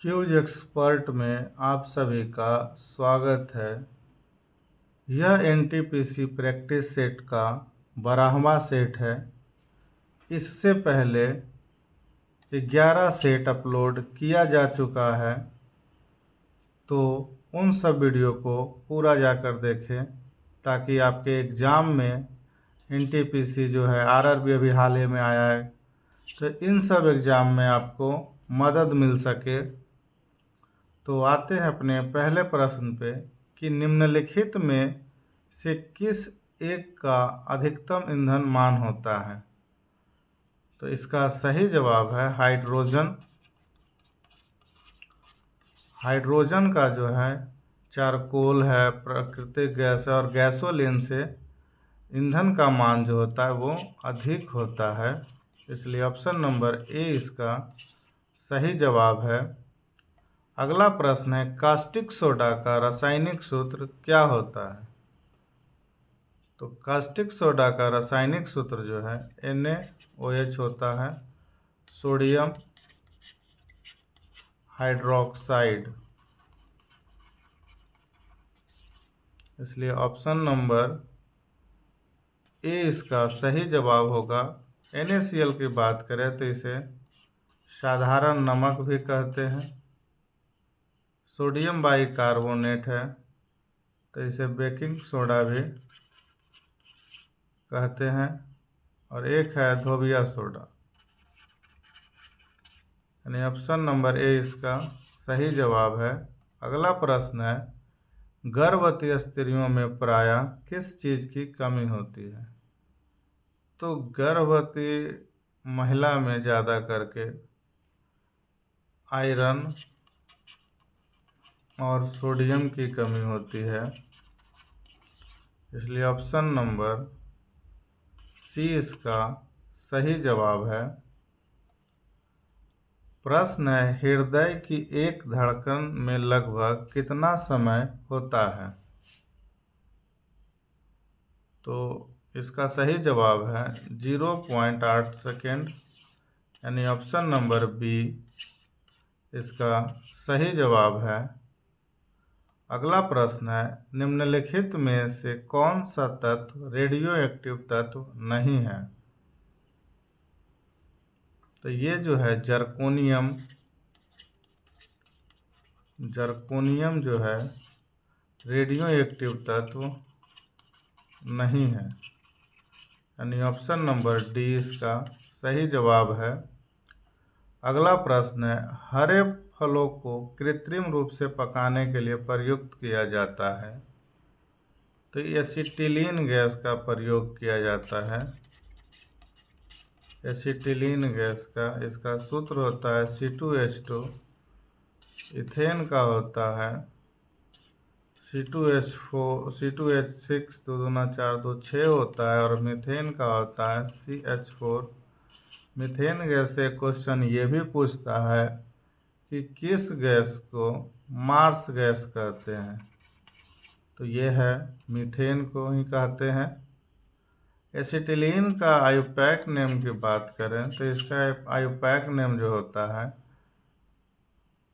Cues expert में आप सभी का स्वागत है। यह एनटीपीसी प्रैक्टिस सेट का 12वां सेट है। इससे पहले 11 सेट अपलोड किया जा चुका है, तो उन सब वीडियो को पूरा जाकर देखें ताकि आपके एग्ज़ाम में एनटीपीसी जो है आरआरबी अभी हाल ही में आया है, तो इन सब एग्ज़ाम में आपको मदद मिल सके। तो आते हैं अपने पहले प्रश्न पे कि निम्नलिखित में से किस एक का अधिकतम ईंधन मान होता है। तो इसका सही जवाब है हाइड्रोजन। हाइड्रोजन का जो है चारकोल है, प्राकृतिक गैस है और गैसोलीन से ईंधन का मान जो होता है वो अधिक होता है, इसलिए ऑप्शन नंबर ए इसका सही जवाब है। अगला प्रश्न है कास्टिक सोडा का रासायनिक सूत्र क्या होता है। तो कास्टिक सोडा का रासायनिक सूत्र जो है NaOH होता है, सोडियम हाइड्रोक्साइड, इसलिए ऑप्शन नंबर ए इसका सही जवाब होगा। NaCl की बात करें तो इसे साधारण नमक भी कहते हैं। सोडियम बाइकार्बोनेट है तो इसे बेकिंग सोडा भी कहते हैं। और एक है धोबिया सोडा, यानी ऑप्शन नंबर ए इसका सही जवाब है। अगला प्रश्न है गर्भवती स्त्रियों में प्रायः किस चीज़ की कमी होती है। तो गर्भवती महिला में ज़्यादा करके आयरन और सोडियम की कमी होती है, इसलिए ऑप्शन नंबर सी इसका सही जवाब है। प्रश्न है हृदय की एक धड़कन में लगभग कितना समय होता है। तो इसका सही जवाब है 0.8 सेकेंड, यानी ऑप्शन नंबर बी इसका सही जवाब है। अगला प्रश्न है निम्नलिखित में से कौन सा तत्व रेडियो एक्टिव तत्व नहीं है। तो ये जो है जर्कोनियम जर्कोनियम जो है रेडियो एक्टिव तत्व नहीं है, यानी ऑप्शन नंबर डी इसका सही जवाब है। अगला प्रश्न है हरे फलों को कृत्रिम रूप से पकाने के लिए प्रयुक्त किया जाता है। तो एसिटिलीन गैस का प्रयोग किया जाता है। एसिटिलीन गैस का इसका सूत्र होता है C2H2, इथेन का होता है C2H4 C2H6 2 दूना 4 2 6 होता है, और मीथेन का होता है CH4। मीथेन गैस से क्वेश्चन ये भी पूछता है कि किस गैस को मार्स गैस कहते हैं। तो ये है मीथेन को ही कहते हैं। एसिटिलीन का आयुपैक नेम की बात करें तो इसका आयुपैक नेम जो होता है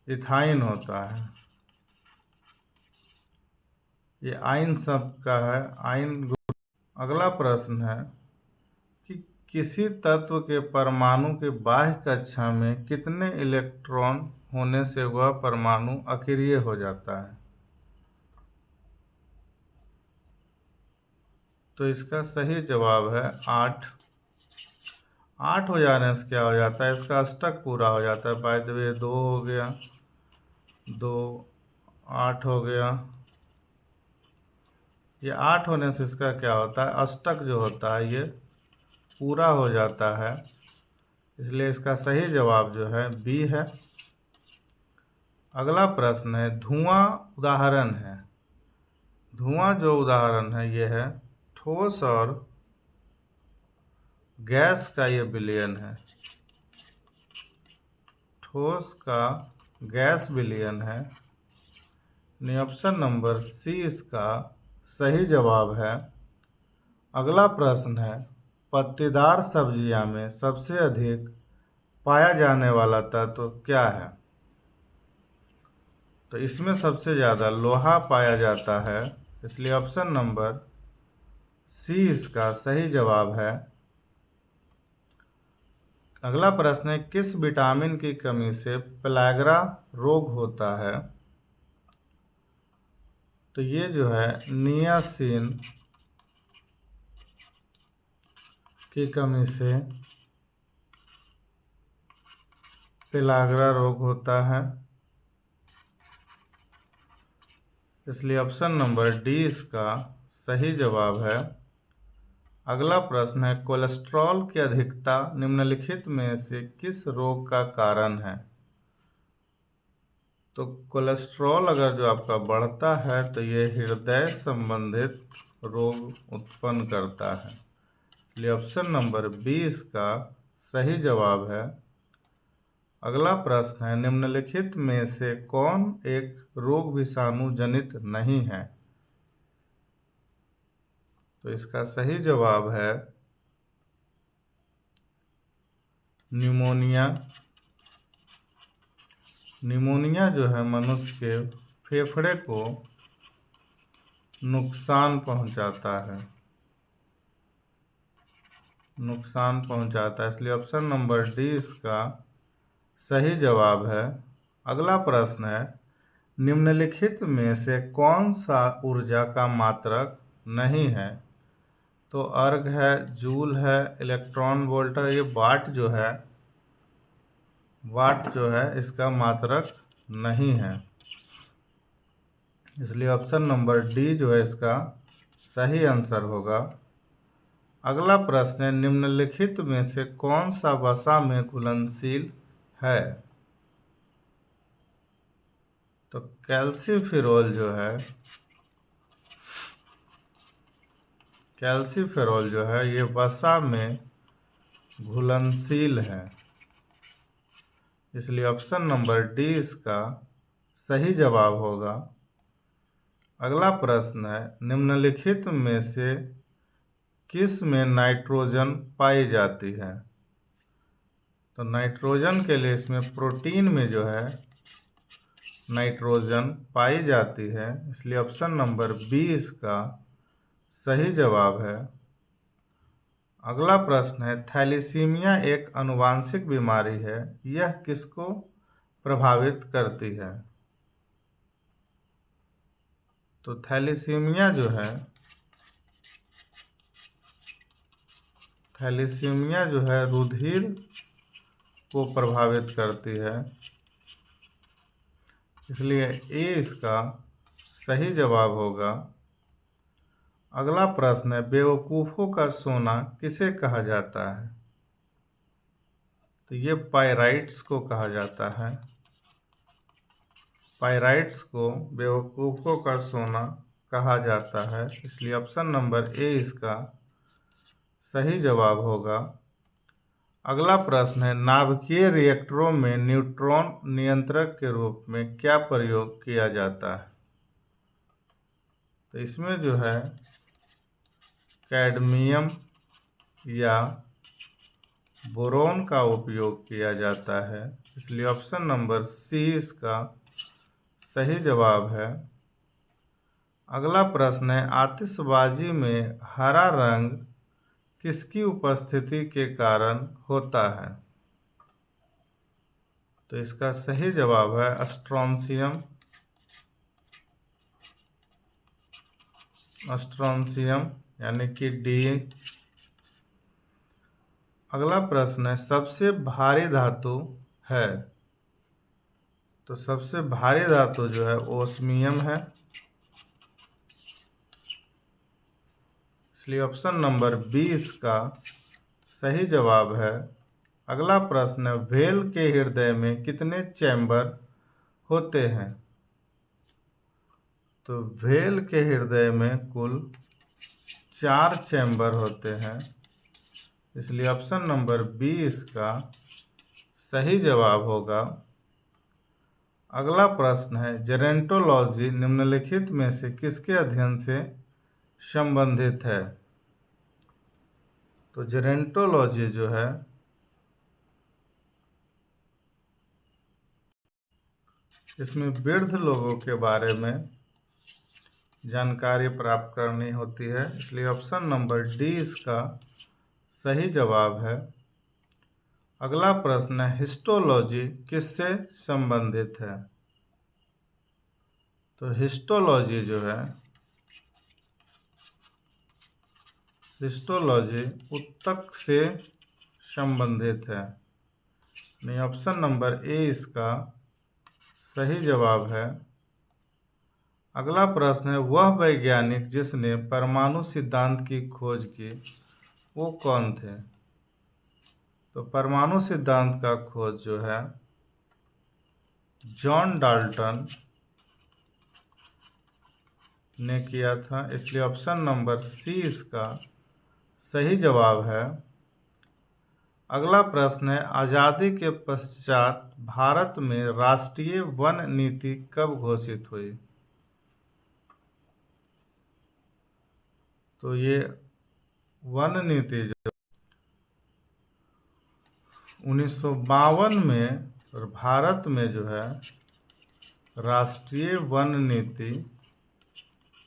इथाइन होता है। ये आइन शब्द का है, आइन। अगला प्रश्न है कि किसी तत्व के परमाणु के बाह्य कक्षा में कितने इलेक्ट्रॉन होने से वह परमाणु अक्रिय हो जाता है। तो इसका सही जवाब है 8। 8 हो जाने से क्या हो जाता है, इसका अष्टक पूरा हो जाता है। बाय द वे 2 हो गया, 2 8 हो गया। ये 8 होने से इसका क्या होता है, अष्टक जो होता है ये पूरा हो जाता है, इसलिए इसका सही जवाब जो है बी है। अगला प्रश्न है धुआं उदाहरण है। धुआं जो उदाहरण है ये है ठोस और गैस का, ये विलयन है। ठोस का गैस विलयन है, यानी ऑप्शन नंबर सी इसका सही जवाब है। अगला प्रश्न है पत्तेदार सब्जियां में सबसे अधिक पाया जाने वाला तत्व क्या है। तो इसमें सबसे ज़्यादा लोहा पाया जाता है, इसलिए ऑप्शन नंबर सी इसका सही जवाब है। अगला प्रश्न है, किस विटामिन की कमी से पेलाग्रा रोग होता है? तो ये जो है नियासिन की कमी से पेलाग्रा रोग होता है, इसलिए ऑप्शन नंबर डी इसका सही जवाब है। अगला प्रश्न है, कोलेस्ट्रॉल की अधिकता निम्नलिखित में से किस रोग का कारण है? तो कोलेस्ट्रॉल अगर जो आपका बढ़ता है तो ये हृदय संबंधित रोग उत्पन्न करता है, इसलिए ऑप्शन नंबर बी इसका सही जवाब है। अगला प्रश्न है, निम्नलिखित में से कौन एक रोग विषाणु जनित नहीं है? तो इसका सही जवाब है निमोनिया। निमोनिया जो है मनुष्य के फेफड़े को नुकसान पहुंचाता है, इसलिए ऑप्शन नंबर डी इसका सही जवाब है। अगला प्रश्न है, निम्नलिखित में से कौन सा ऊर्जा का मात्रक नहीं है? तो अर्ग है, जूल है, इलेक्ट्रॉन वोल्ट है, ये वाट जो है इसका मात्रक नहीं है, इसलिए ऑप्शन नंबर डी जो है इसका सही आंसर होगा। अगला प्रश्न है, निम्नलिखित में से कौन सा वसा में घुलनशील है? तो कैल्सीफेरॉल जो है ये वसा में घुलनशील है, इसलिए ऑप्शन नंबर डी इसका सही जवाब होगा। अगला प्रश्न है, निम्नलिखित में से किस में नाइट्रोजन पाई जाती है? तो नाइट्रोजन के लिए इसमें प्रोटीन में जो है नाइट्रोजन पाई जाती है, इसलिए ऑप्शन नंबर बी इसका सही जवाब है। अगला प्रश्न है, थैलेसीमिया एक आनुवांशिक बीमारी है, यह किसको प्रभावित करती है? तो थैलेसीमिया जो है रुधिर को प्रभावित करती है, इसलिए ए इसका सही जवाब होगा। अगला प्रश्न है, बेवकूफ़ों का सोना किसे कहा जाता है? तो ये पायराइट्स को कहा जाता है। पायराइट्स को बेवकूफ़ों का सोना कहा जाता है, इसलिए ऑप्शन नंबर ए इसका सही जवाब होगा। अगला प्रश्न है, नाभिकीय रिएक्टरों में न्यूट्रॉन नियंत्रक के रूप में क्या प्रयोग किया जाता है? तो इसमें जो है कैडमियम या बोरोन का उपयोग किया जाता है, इसलिए ऑप्शन नंबर सी इसका सही जवाब है। अगला प्रश्न है, आतिशबाजी में हरा रंग किसकी उपस्थिति के कारण होता है? तो इसका सही जवाब है स्ट्रोंशियम यानी कि डी। अगला प्रश्न है, सबसे भारी धातु है? तो सबसे भारी धातु जो है ओस्मियम है, इसलिए ऑप्शन नंबर बी इसका सही जवाब है। अगला प्रश्न है, व्हेल के हृदय में कितने चैम्बर होते हैं? तो व्हेल के हृदय में कुल 4 चैम्बर होते हैं, इसलिए ऑप्शन नंबर बी इसका सही जवाब होगा। अगला प्रश्न है, जेरेंटोलॉजी निम्नलिखित में से किसके अध्ययन से संबंधित है? तो जेरेंटोलॉजी जो है इसमें वृद्ध लोगों के बारे में जानकारी प्राप्त करनी होती है, इसलिए ऑप्शन नंबर डी इसका सही जवाब है। अगला प्रश्न है, हिस्टोलॉजी किससे संबंधित है? तो हिस्टोलॉजी जो है, हिस्टोलॉजी ऊतक से संबंधित है। नहीं, ऑप्शन नंबर ए इसका सही जवाब है। अगला प्रश्न है, वह वैज्ञानिक जिसने परमाणु सिद्धांत की खोज की वो कौन थे? तो परमाणु सिद्धांत का खोज जो है जॉन डाल्टन ने किया था, इसलिए ऑप्शन नंबर सी इसका सही जवाब है। अगला प्रश्न है, आज़ादी के पश्चात भारत में राष्ट्रीय वन नीति कब घोषित हुई? तो ये वन नीति जो 1952 में भारत में जो है राष्ट्रीय वन नीति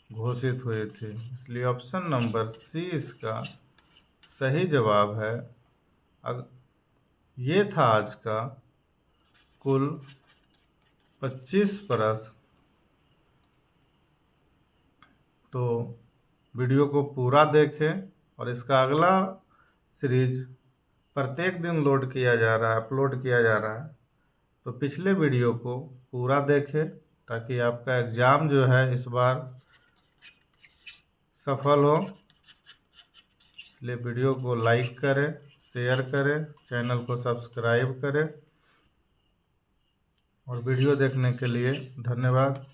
घोषित हुई थी, इसलिए ऑप्शन नंबर सी इसका सही जवाब है। ये था आज का कुल 25 प्रश्न। तो वीडियो को पूरा देखें और इसका अगला सीरीज प्रत्येक दिन लोड किया जा रहा है, अपलोड किया जा रहा है। तो पिछले वीडियो को पूरा देखें ताकि आपका एग्ज़ाम जो है इस बार सफल हो। इसलिए वीडियो को लाइक करें, शेयर करें, चैनल को सब्सक्राइब करें और वीडियो देखने के लिए धन्यवाद।